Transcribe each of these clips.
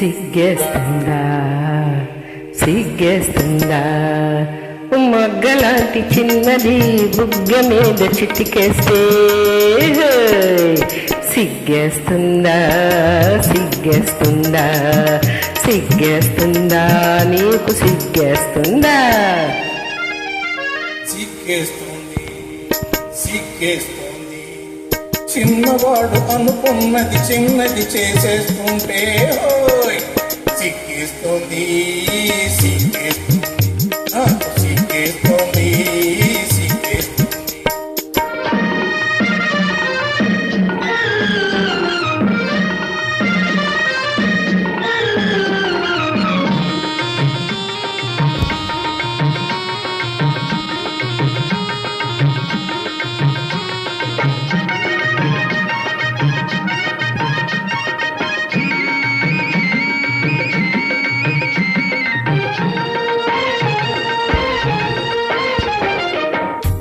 సిగ్గేస్తుందా సిగ్గేస్తుందా మొగ్గలాంటి చిన్నది బుగ్గ మీద చిటికేస్తే సిగ్గేస్తుందా సిగ్గేస్తుందా సిగ్గేస్తుందా నీకు సిగ్గేస్తుందా సిగ్గేస్తుంది సిగ్గేస్తుంది చిన్నవాడు అనుకున్నది చిన్నది చేసేస్తుంటే సిగ్గేస్తుంది సిగ్గేస్తుంది నాకు సిగ్గేస్తుంది సిగ్గేస్తుంది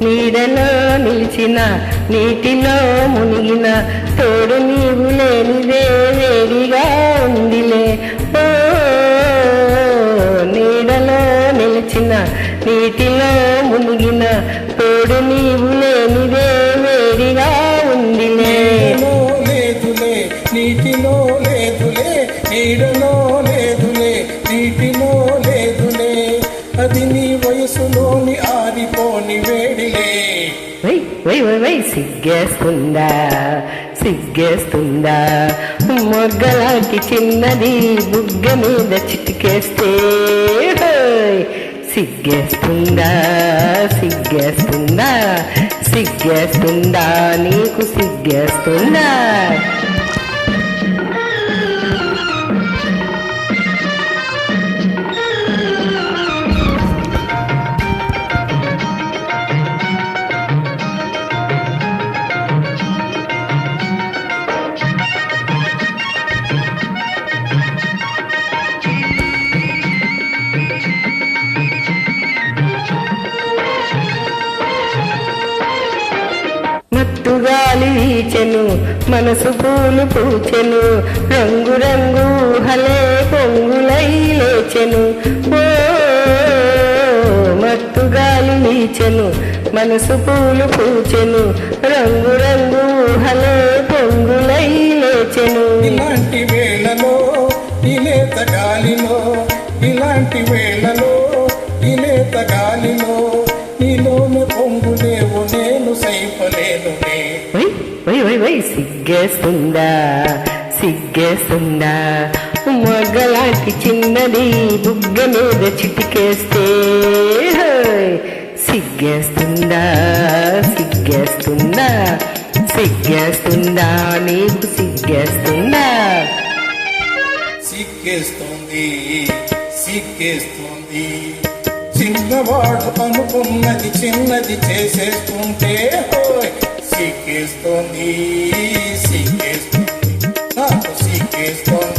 నీడలో నిలిచిన నీటిలో మునిగిన తోడు నీవు లేనిదే వేడిగా ఉందిలే ఓ నీడలో నిలిచిన నీటిలో మునిగిన తోడు నీవు లేనిదే వేడిగా ఉందిలే లేదులే నీటిలో లేదులే నీడలో లేదులే నీటిలో లేదులే అది నీ వయసులోని ఆరిపోని వేడిలే సిగ్గేస్తుందా సిగ్గేస్తుందా మొగ్గలాంటి చిన్నది బుగ్గ మీద చిటికేస్తే సిగ్గేస్తుందా సిగ్గేస్తుందా సిగ్గేస్తుందా నీకు సిగ్గేస్తుందా మత్తుగాలి వీచెను మనసు పూలు పూచెను రంగు రంగు ఊహలే పొంగులై లేచెను ఓ మత్తుగాలి వీచెను మనసు పూలు పూచెను రంగు రంగు ఊహలే పొంగులై లేచెను ఇలాంటి వేళలో ఇలేత గాలిలో ఇలాంటి వేళలో ఇలేత గాలిలో నీలోని పొంగులేవు నేను సైపలేనునే సిగ్గేస్తుందా సిగ్గేస్తుందా మొగ్గలాంటి చిన్నది బుగ్గ మీద చిటికేస్తే సిగ్గేస్తుందా సిగ్గేస్తుందా సిగ్గేస్తుందా నీకు సిగ్గేస్తుందా సిగ్గేస్తుంది సిగ్గేస్తుంది చిన్నవాడు అనుకున్నది చిన్నది చేసేస్తుంటే సిగ్గేస్తుంది సిగ్గేస్తుంది నాకు సిగ్గేస్తుంది